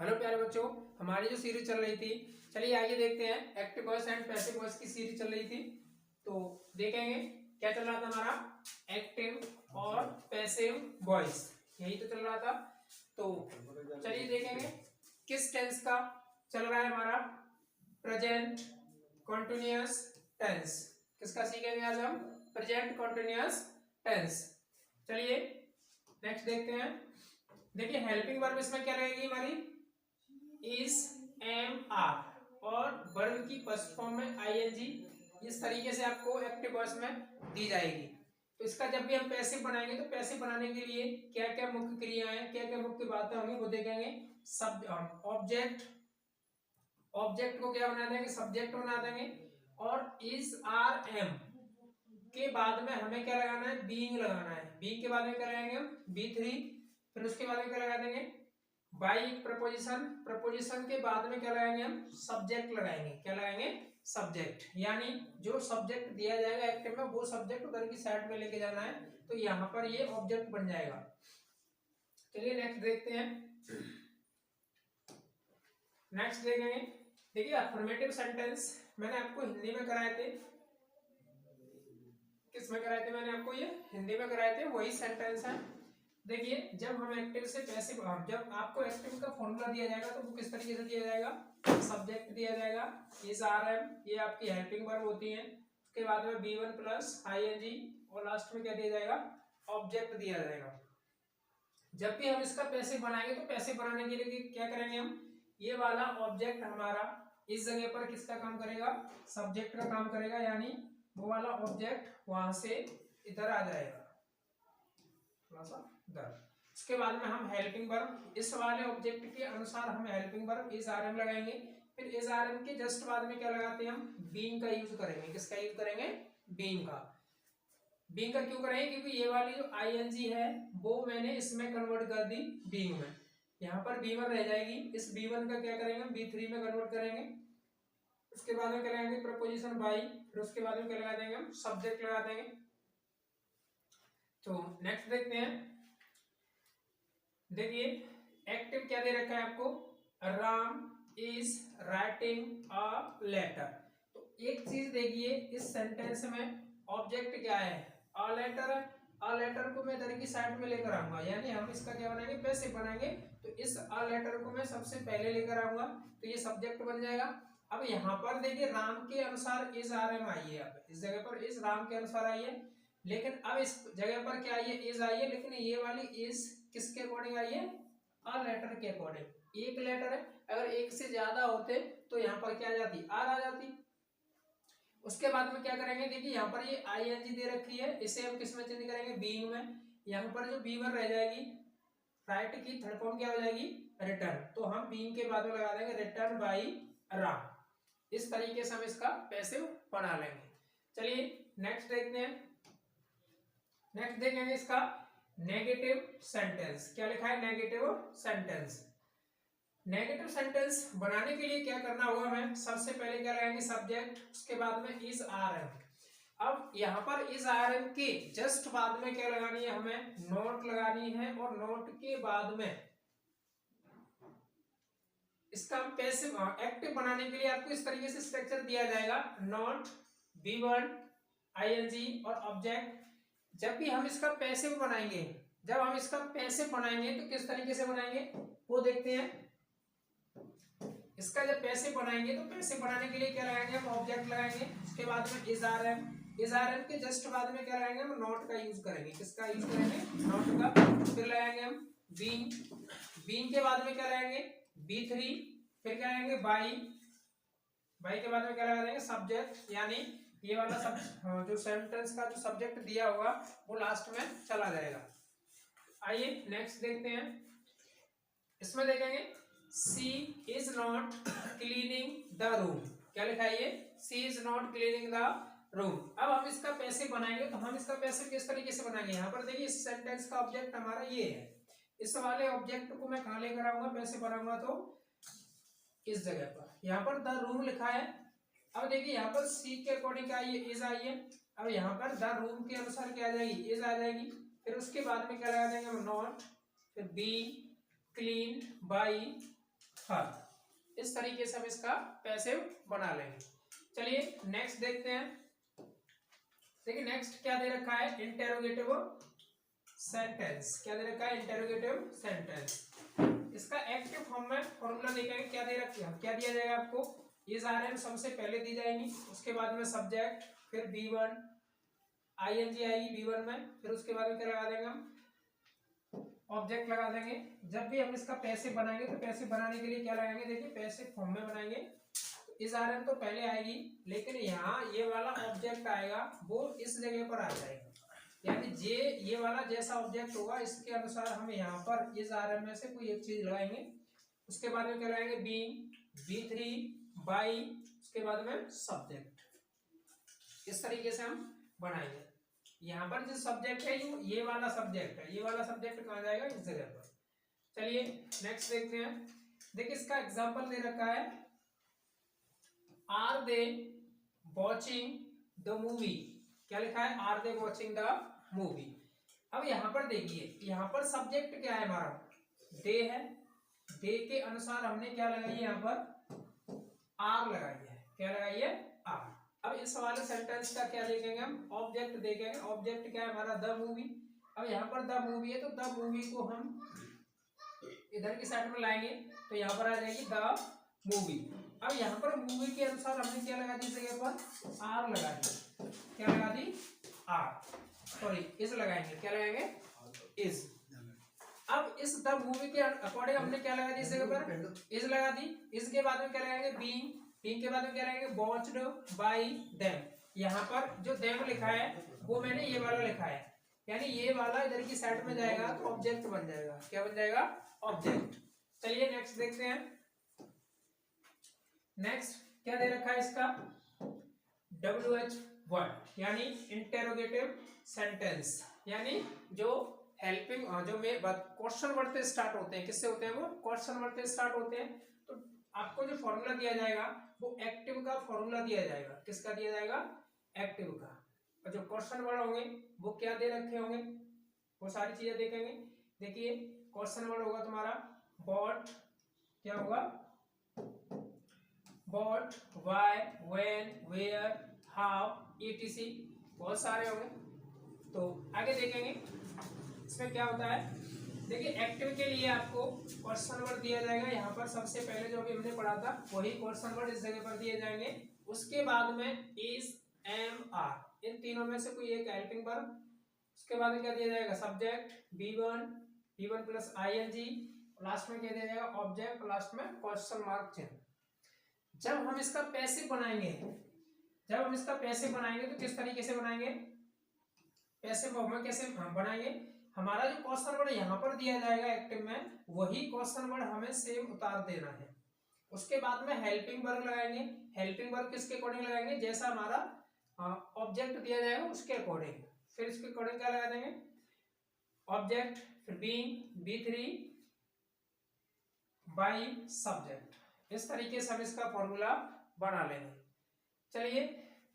Hello प्यारे बच्चों, हमारी जो सीरीज चल रही थी, चलिए आगे देखते हैं। Active voice and passive voice की सीरीज चल रही थी, तो देखेंगे क्या चल रहा था हमारा। एक्टिव और पैसिव वॉइस यही तो चल रहा था। तो चलिए देखेंगे किस टेंस का चल रहा है हमारा। प्रेजेंट कॉन्टिन्यूअस टेंस किसका सीखेंगे आज हम? Present continuous tense. चलिए नेक्स्ट देखते हैं। देखिए हेल्पिंग वर्ब इसमें क्या रहेगी हमारी? इज, एम, आर और वर्ब की फर्स्ट फॉर्म में आईएनजी। इस तरीके से आपको एक्टिव वॉइस में दी जाएगी। तो इसका जब भी हम पैसिव बनाएंगे तो पैसिव बनाने के लिए क्या क्या मुख्य क्रियाएं, क्या क्या मुख्य बातें होंगी वो देखेंगे। सब ऑब्जेक्ट, ऑब्जेक्ट को क्या बना देंगे? सब्जेक्ट बना देंगे। और इज, आर, एम के बाद में हमें क्या लगाना है? बीइंग लगाना है। बीइंग के बाद में क्या लगाएंगे हम? बी3। फिर उसके बाद में क्या लगा देंगे? By preposition. प्रपोजिशन के बाद में क्या लगाएंगे हम? सब्जेक्ट लगाएंगे। क्या लगाएंगे? सब्जेक्ट। यानी जो सब्जेक्ट दिया जाएगा एक्टिव में वो सब्जेक्ट उधर की साइड में लेके जाना है, तो यहाँ पर ये ऑब्जेक्ट बन जाएगा। चलिए नेक्स्ट देखते हैं। नेक्स्ट देखेंगे। देखिए अफर्मेटिव सेंटेंस मैंने आपको हिंदी में कराए थे। किस में कराए थे मैंने आपको? ये हिंदी में कराए थे, वही सेंटेंस है। देखिए जब हम एक्टिव से पैसिव, जब आपको एक्टिव का फॉर्मूला दिया जाएगा तो वो किस तरीके से दिया जाएगा? सब्जेक्ट दिया जाएगा, इज, आर, एम, ये आपकी हेल्पिंग वर्ब होती हैं। उसके बाद में बी1 प्लस आईएनजी और लास्ट में क्या दिया जाएगा? ऑब्जेक्ट दिया जाएगा। जब भी हम इसका पैसिव बनाएंगे तो पैसिव बनाने के लिए क्या करेंगे हम? ये वाला ऑब्जेक्ट हमारा इस जगह पर किसका काम करेगा? सब्जेक्ट का काम करेगा, यानी वो वाला ऑब्जेक्ट वहां से इधर आ जाएगा, थोड़ा सा इधर। इसके बाद में हम हेल्पिंग वर्ब, इस वाले ऑब्जेक्ट के अनुसार हम helping verb is, are, am लगाएंगे। फिर इज, आर, एम के जस्ट बाद में क्या लगाते हैं हम? बीइंग का यूज करेंगे। किसका यूज करेंगे? बीइंग का। बीइंग का क्यों करेंगे? क्योंकि ये वाली जो आईएनजी है वो मैंने इसमें कन्वर्ट कर दी बीइंग में। यहाँ पर बी1 रह जाएगी, इस बी1 का क्या करेंगे? बी3 में कन्वर्ट करेंगे। उसके बाद में क्या लगाएंगे? Preposition by. फिर उसके बाद में क्या लगा देंगे हम? सब्जेक्ट लगा देंगे। तो नेक्स्ट देखते हैं। देखिए एक्टिव क्या दे रखा है आपको? Ram is writing a letter. तो एक चीज देखिए, इस सेंटेंस में ऑब्जेक्ट क्या है? अ लेटर है। अ लेटर को मैं इधर की साइड में लेकर आऊंगा, यानी हम इसका क्या बनाएंगे? पैसिव बनाएंगे। तो इस अ लेटर को मैं सबसे पहले लेकर आऊंगा, तो ये सब्जेक्ट बन जाएगा। अब यहाँ पर देखिए राम के अनुसार इज, आर, एम आई है। अब इस जगह पर इज राम के अनुसार आई है, लेकिन अब इस जगह पर क्या आई है? इज आई है, लेकिन ये वाली इज किसके अकॉर्डिंग आई है? अ लेटर के अकॉर्डिंग। एक लेटर है, अगर एक से ज्यादा होते तो यहाँ पर क्या आ जाती? आर आ जाती। उसके बाद में क्या करेंगे? देखिए यहाँ पर ये आईएनजी दे रखी है, इसे हम किस में चेंज करेंगे? बीइंग में। यहाँ पर जो बी1 रह जाएगी, राइट की थर्ड फॉर्म क्या हो जाएगी? रिटर्न। तो हम बीइंग के बाद में लगा देंगे रिटर्न बाई राम। इस तरीके से हम इसका पैसिव बना लेंगे। चलिए नेक्स्ट देखते हैं। नेक्स्ट देखेंगे इसका नेगेटिव सेंटेंस। क्या लिखा है? Negative sentence. नेगेटिव सेंटेंस बनाने के लिए क्या करना होगा हमें? सबसे पहले क्या लगाएंगे? सब्जेक्ट। उसके बाद में इज, आर, एम। अब यहाँ पर इज, आर, एम के जस्ट बाद में क्या लगानी है हमें? नोट लगानी है। और नोट के बाद में इसका हम पैसिव एक्टिव बनाने के लिए आपको इस तरीके से स्ट्रक्चर दिया जाएगा। नोट, बी1, आईएनजी और ऑब्जेक्ट। जब भी हम इसका पैसिव बनाएंगे, जब हम इसका पैसिव बनाएंगे तो किस तरीके से बनाएंगे वो देखते हैं। इसका जब पैसिव बनाएंगे तो पैसिव बनाने के लिए क्या लगाएंगे हम? ऑब्जेक्ट लगाएंगे। उसके बाद में is, are, am. Is, are, M के जस्ट बाद में क्या लगाएंगे हम? नोट का यूज करेंगे। किसका यूज करेंगे? नोट का। फिर लगाएंगे हम बीइंग। बीइंग के बाद में क्या लगाएंगे? बी3। फिर क्या लगाएंगे? बाई। बाई के बाद में क्या लगा देंगे? सब्जेक्ट। यानी ये वाला सब जो सेंटेंस का जो सब्जेक्ट दिया होगा वो लास्ट में चला जाएगा। आइए नेक्स्ट देखते हैं। इसमें देखेंगे she is not cleaning the room. क्या लिखा है? ये she is not cleaning the room. अब हम इसका पैसिव बनाएंगे, तो हम इसका पैसिव किस तरीके से बनाएंगे? यहाँ पर देखिए इस सेंटेंस का ऑब्जेक्ट हमारा ये है। इस वाले ऑब्जेक्ट को मैं कहाँ लेकर आऊंगा? पैसिव बनाऊंगा तो इस जगह पर। यहाँ पर द रूम लिखा है। अब देखिए यहाँ पर सी के अकॉर्डिंग क्या आई है? इज आई है। अब यहाँ पर द रूम के अनुसार क्या आ जाएगी? इज आ जाएगी। फिर उसके बाद में क्या लगा देंगे हम? नॉट। फिर बी क्लीन बाई हर। इस तरीके से हम इसका पैसिव बना लेंगे। चलिए नेक्स्ट देखते हैं। देखिए नेक्स्ट क्या दे रखा है, इंटेरोगेटिव सेंटेंस। क्या दे रखा है, इंटेरोगेटिव सेंटेंस। इसका एक्टिव फॉर्म में फॉर्मूला देखेंगे, क्या दे रखा है, क्या दिया जाएगा आपको, इज आर एम सबसे पहले दी जाएंगी, उसके बाद में सब्जेक्ट, फिर B1 ING आएगी B1 में, फिर उसके बाद में क्या लगा देंगे हम, ऑब्जेक्ट लगा देंगे। जब भी हम इसका पैसिव बनाएंगे तो पैसिव बनाने के लिए क्या लगाएंगे, देखिए पैसिव फॉर्म में बनाएंगे तो इज आर एम तो पहले आएगी, लेकिन यहाँ ये वाला ऑब्जेक्ट आएगा वो इस जगह पर आ जाएगा, यानी ये वाला जैसा ऑब्जेक्ट होगा इसके अनुसार हम यहाँ पर इस आर एम में से कोई एक चीज लगाएंगे। उसके बाद में क्या लगाएंगे, B3 बाई, उसके बाद में सब्जेक्ट। इस तरीके से हम बनाएंगे। यहाँ पर जो सब्जेक्ट है ये वाला सब्जेक्ट है, ये वाला सब्जेक्ट कहाँ जाएगा, इस जगह पर। चलिए नेक्स्ट देखते हैं। देखिए इसका एग्जांपल दे रखा है, are they watching the movie. क्या लिखा है, are they watching the movie. अब यहाँ पर देखिए, यहाँ पर सब्जेक्ट क्या है हमारा, दे है, दे के अनुसार हमने क्या लगाई है, यहाँ पर आर लगाई है। क्या लगाई है, आर। अब इस वाले सेंटेंस का क्या देखेंगे हम, ऑब्जेक्ट देखेंगे। ऑब्जेक्ट क्या है हमारा, द मूवी। अब यहाँ पर द मूवी है तो द मूवी को हम इधर की साइड में लाएंगे तो यहाँ पर आ जाएगी द मूवी। अब यहाँ पर मूवी के अनुसार हमने क्या लगा दी, जगह पर आर लगा दी। क्या लगा दी, आर, सॉरी इज लगाएंगे। क्या लगाएंगे, इज। अब इस द मूवी के अकॉर्डिंग हमने क्या लगा दी, इस जगह पर इज लगा दी। इसके बाद में क्या लगाएंगे, बीइंग। बीइंग के बाद में क्या लगाएंगे, वॉच्ड बाय देम। यहाँ पर जो देम लिखा है वो मैंने ये वाला लिखा है, यानी ये वाला इधर की साइड में जाएगा तो ऑब्जेक्ट बन जाएगा। क्या बन जाएगा, ऑब्जेक्ट। चलिए नेक्स्ट देखते हैं। नेक्स्ट क्या दे रखा है इसका, WH वर्ड, यानी इंटेरोगेटिव सेंटेंस, यानी जो हेल्पिंग, जो में क्वेश्चन वर्ड से स्टार्ट होते हैं। किससे होते हैं वो, क्वेश्चन वर्ड से स्टार्ट होते हैं। तो आपको जो फॉर्मूला दिया जाएगा वो एक्टिव का फॉर्मूला दिया जाएगा। किसका दिया जाएगा, एक्टिव का। और जो क्वेश्चन वर्ड होंगे वो क्या दे रखे होंगे, वो सारी चीजें देखेंगे। देखिए क्वेश्चन वर्ड होगा तुम्हारा व्हाट, क्या होगा, what, why, when, where, how, etc। बहुत सारे होंगे। तो आगे देखेंगे इसमें क्या होता है। देखिए एक्टिव के लिए आपको क्वेश्चन वर्ड दिया जाएगा। यहाँ पर सबसे पहले जो अभी हमने पढ़ा था वही क्वेश्चन वर्ड इस जगह पर दिए जाएंगे। उसके बाद में इज, एम, आर, इन तीनों में से कोई एक हेल्पिंग वर्ब। उसके बाद में क्या दिया जाएगा, subject B1 plus ING, last में क्या दिया जाएगा, ऑब्जेक्ट, लास्ट में क्वेश्चन मार्क चिन्ह। जब हम इसका पैसिव बनाएंगे, तो किस तरीके से बनाएंगे, पैसिव फॉर्म में कैसे बनाएंगे। हमारा जो क्वेश्चन वर्ड यहाँ पर दिया जाएगा एक्टिव में, वही क्वेश्चन वर्ड हमें सेम उतार देना है। उसके बाद में हेल्पिंग वर्ब लगाएंगे। हेल्पिंग वर्ब किसके अकॉर्डिंग लगाएंगे, जैसा हमारा ऑब्जेक्ट दिया जाएगा उसके अकॉर्डिंग। फिर इसके अकॉर्डिंग क्या लगा देंगे, ऑब्जेक्ट, फिर बीइंग, B3 बाय सब्जेक्ट। इस तरीके से हम इसका फॉर्मूला बना लेंगे। चलिए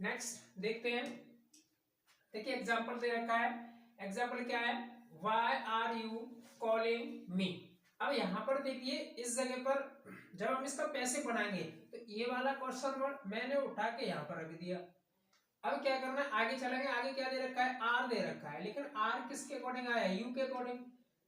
नेक्स्ट देखते हैं। देखिए एग्जांपल दे रखा है। एग्जांपल क्या है, why are you calling me. अब यहाँ पर देखिए इस जगह पर जब हम इसका पैसिव बनाएंगे तो ये वाला क्वेश्चन वर्ड मैंने उठा के यहाँ पर रख दिया। अब क्या करना है, आगे चलेंगे। आगे क्या दे रखा है, आर दे रखा है, लेकिन आर किसके अकॉर्डिंग आया, यू के अकॉर्डिंग।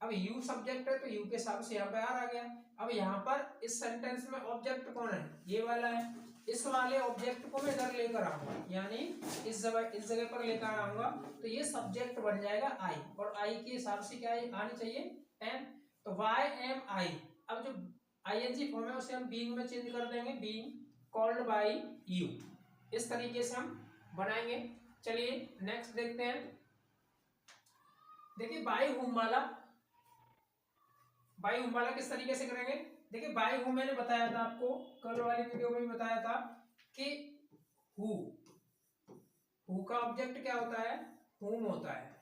अब यू सब्जेक्ट है तो यू के हिसाब से यहाँ पे आर आ गया। अब यहाँ पर इस सेंटेंस में ऑब्जेक्ट कौन है, ये वाला है। इस वाले ऑब्जेक्ट को मैं इधर लेकर आऊंगा, यानी इस जगह पर लेकर आऊंगा तो ये सब्जेक्ट बन जाएगा आई, और आई के हिसाब से क्या आनी चाहिए, एम। तो वाई एम आई। अब जो ING फॉर्म है उसे हम बीइंग में चेंज कर देंगे, बीइंग कॉल्ड बाय यू। इस तरीके से हम बनाएंगे। चलिए नेक्स्ट देखते हैं। देखिए बाय हुम वाला किस तरीके से करेंगे। देखिए बाय हुम मैंने बताया था आपको, कल वाली वीडियो में भी बताया था कि हु का ऑब्जेक्ट क्या होता है, हुम होता है।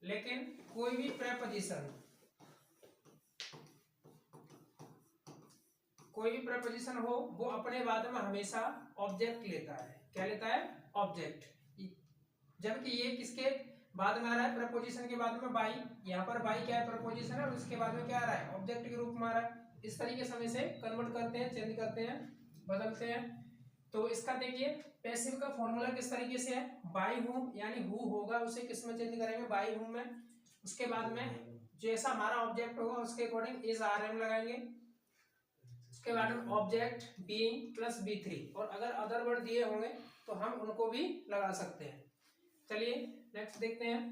लेकिन कोई भी प्रेपोजिशन हो वो अपने बाद में हमेशा ऑब्जेक्ट लेता है। क्या लेता है, ऑब्जेक्ट। जबकि ये किसके बाद में आ रहा है, प्रपोजिशन के बाद में बाई। यहाँ पर बाई क्या है, प्रपोजिशन है, और उसके बाद में क्या आ रहा है, ऑब्जेक्ट के रूप में आ रहा है। इस तरीके से हम इसे कन्वर्ट करते हैं, चेंज करते हैं, बदलते हैं। तो इसका देखिए पैसिव का फॉर्मूला किस तरीके से है, बाई हूम यानी हु होगा उसे किस में चेंज करेंगे, बाई हूम में। उसके बाद में जैसा हमारा ऑब्जेक्ट होगा उसके अकॉर्डिंग इज आर एम लगाएंगे। उसके बाद में ऑब्जेक्ट बीइंग प्लस B3, और अगर अदर वर्ड दिए होंगे तो हम उनको भी लगा सकते हैं। चलिए नेक्स्ट देखते हैं।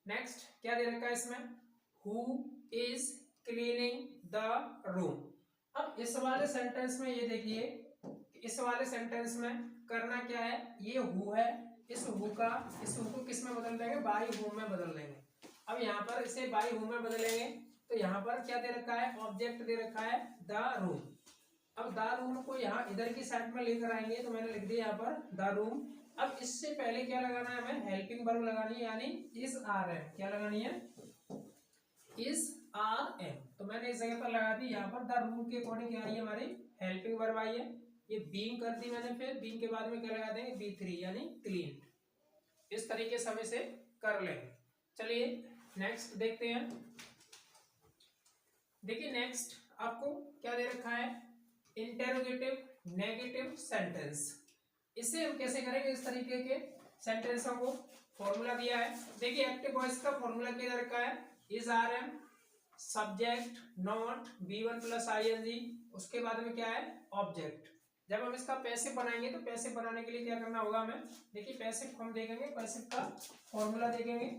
नेक्स्ट क्या दे रखा है इसमें, who is cleaning the room. अब इस वाले सेंटेंस में ये देखिए, इस वाले सेंटेंस में करना क्या है, ये हु है, इस हु को किस में बदल देंगे, बाई हु में बदल देंगे। अब यहाँ पर इसे बाई हु में बदलेंगे तो यहाँ पर क्या दे रखा है, ऑब्जेक्ट दे रखा है द रूम। अब द रूम को यहाँ इधर की साइड में लेकर आएंगे तो मैंने लिख दिया यहाँ पर द रूम। अब इससे पहले क्या लगाना है, हमें हेल्पिंग वर्ब लगानी है, यानी इज आर एम। क्या लगानी है, इज आर एम। तो मैंने इस जगह पर लगा दी, यहाँ पर द रूम के अकॉर्डिंग क्या आई है, हमारी हेल्पिंग वर्ब आई है। ये बीइंग कर दी मैंने, फिर बीइंग के बाद में क्या लगा देंगे, B3 यानी क्लीन। इस तरीके से हम इसे कर लेंगे। चलिए नेक्स्ट देखते हैं। देखिए नेक्स्ट आपको क्या दे रखा है, इंटेरोगेटिव नेगेटिव सेंटेंस। इसे हम कैसे करेंगे, इस तरीके के सेंटेंसों को फॉर्मूला दिया है। देखिए एक्टिव वॉइस का फॉर्मूला क्या दे रखा है, is are am, subject not B1 plus ING, उसके बाद में क्या है, ऑब्जेक्ट। जब हम इसका पैसिव बनाएंगे तो पैसिव बनाने के लिए क्या करना होगा हमें, देखिए पैसिव हम देखेंगे, पैसिव का फॉर्मूला देखेंगे।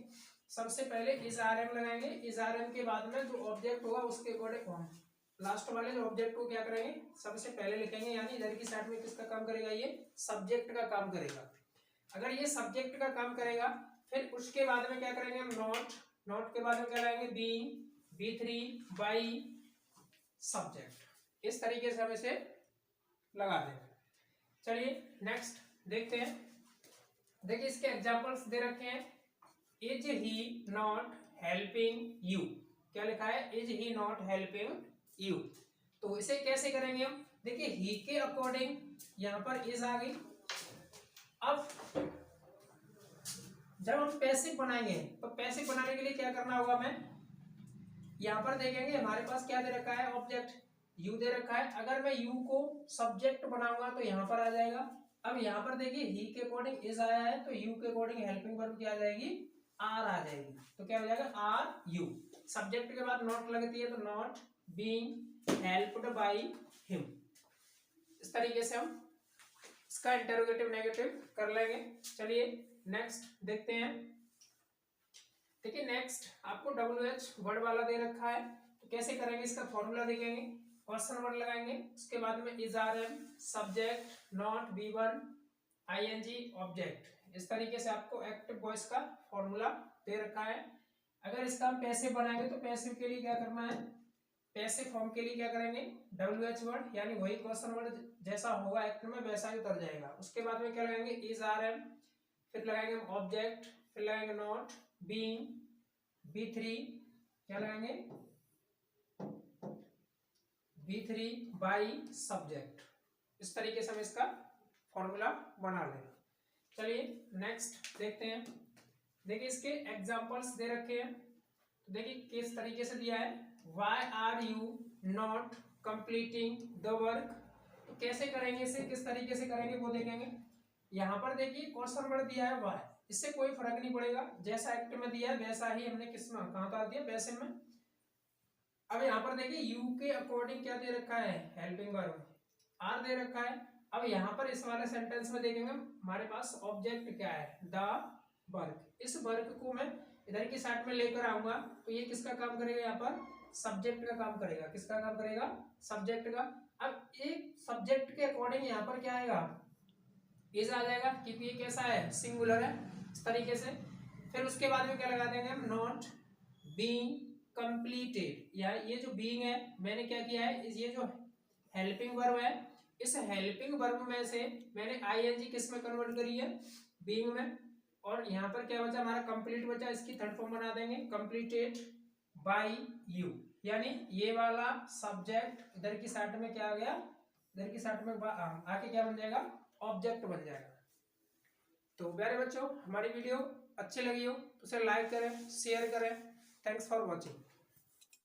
सबसे पहले इज आर एम लगाएंगे, इज आर एम के बाद में जो ऑब्जेक्ट होगा उसके अकॉर्डिंग लास्ट वाले जो ऑब्जेक्ट को क्या करेंगे, सबसे पहले लिखेंगे, यानी इधर की साइड में किसका काम करेगा, ये सब्जेक्ट का काम करेगा। अगर ये सब्जेक्ट का काम करेगा फिर उसके बाद में क्या करेंगे हम, नॉट के बाद में क्या लाएंगे, बीइंग, B3 बाई सब्जेक्ट। इस तरीके से हम इसे लगा देंगे। चलिए नेक्स्ट देखते हैं। देखिए इसके एग्जांपल्स दे रखे हैं, is he not helping you. क्या लिखा है, is he not helping you. तो इसे कैसे करेंगे हम, देखिए ही के अकॉर्डिंग यहां पर इज आ गई। अब जब हम पैसिव बनाएंगे तो पैसिव बनाने के लिए क्या करना होगा हमें, यहां पर देखेंगे हमारे पास क्या दे रखा है, ऑब्जेक्ट यू दे रखा है। अगर मैं यू को सब्जेक्ट बनाऊंगा तो यहां पर आ जाएगा। अब यहां पर देखिए ही के अकॉर्डिंग इज आया है तो यू के अकॉर्डिंग हेल्पिंग वर्ब क्या आ जाएगी, आर आ जाएगी। तो क्या हो जाएगा, आर यू। सब्जेक्ट के बाद नॉट लगती है तो not being helped by him. इस तरीके से हम इसका इंटरोगेटिव नेगेटिव कर लेंगे। चलिए नेक्स्ट देखते हैं। देखिए नेक्स्ट आपको WH वर्ड वाला दे रखा है, तो कैसे करेंगे, इसका फॉर्मूला देखेंगे, क्वेश्चन वर्ड लगाएंगे, उसके बाद में is are am, subject not B1 ING object. इस तरीके से आपको एक्टिव वॉइस का फॉर्मूला दे रखा है। अगर इसका हम पैसिव बनाएंगे तो पैसिव के लिए क्या करना है, पैसिव फॉर्म के लिए क्या करेंगे, WH वर्ड, यानी वही क्वेश्चन वर्ड जैसा होगा एक्ट में वैसा ही उतर जाएगा। उसके बाद में क्या लगाएंगे, इज आर एम, फिर लगाएंगे ऑब्जेक्ट, फिर लगाएंगे नॉट, बीइंग, B3 क्या लगाएंगे, B3 बाई सब्जेक्ट। इस तरीके से हम इसका फॉर्मूला बना लेंगे। चलिए नेक्स्ट देखते हैं। देखिए इसके एग्जांपल्स दे रखे हैं, तो देखिए किस तरीके से दिया है, why are you not completing the work. तो कैसे करेंगे इसे, किस तरीके से करेंगे वो देखेंगे। यहाँ पर देखिए क्वेश्चन वर्ड दिया है वाई, इससे कोई फर्क नहीं पड़ेगा, जैसा एक्ट में दिया है वैसा ही हमने किस में कहाँ उतार दिया, पैसिव में। अब यहाँ पर देखिए यू के अकॉर्डिंग क्या दे रखा है, हेल्पिंग वर्ब आर दे रखा है। अब यहाँ पर इस वाले सेंटेंस में देखेंगे हमारे पास ऑब्जेक्ट क्या है, द वर्क। इस वर्क को मैं इधर की साइड में लेकर आऊंगा तो ये किसका काम करेगा, यहाँ पर सब्जेक्ट का काम करेगा। किसका काम करेगा, सब्जेक्ट का। अब एक सब्जेक्ट के अकॉर्डिंग यहाँ पर क्या आएगा, इज आ जाएगा, क्योंकि ये कैसा है, सिंगुलर है। इस तरीके से फिर उसके बाद में क्या लगा देंगे हम, नॉट बीइंग कंप्लीटेड, या ये जो बीइंग है मैंने क्या किया है, ये जो हेल्पिंग वर्ब है, इस हेल्पिंग वर्ब में से मैंने ING किस में कन्वर्ट करी है, बीइंग में। और यहाँ पर क्या बचा हमारा, कंप्लीट बचा, इसकी थर्ड फॉर्म बना देंगे, कंप्लीटेड बाय यू, यानी ये वाला सब्जेक्ट इधर की साइड में क्या आ गया, इधर की साइड में आके क्या बन जाएगा, ऑब्जेक्ट बन जाएगा। तो प्यारे बच्चों, हमारी वीडियो अच्छी लगी हो तो उसे लाइक करें, शेयर करें। Thanks for watching.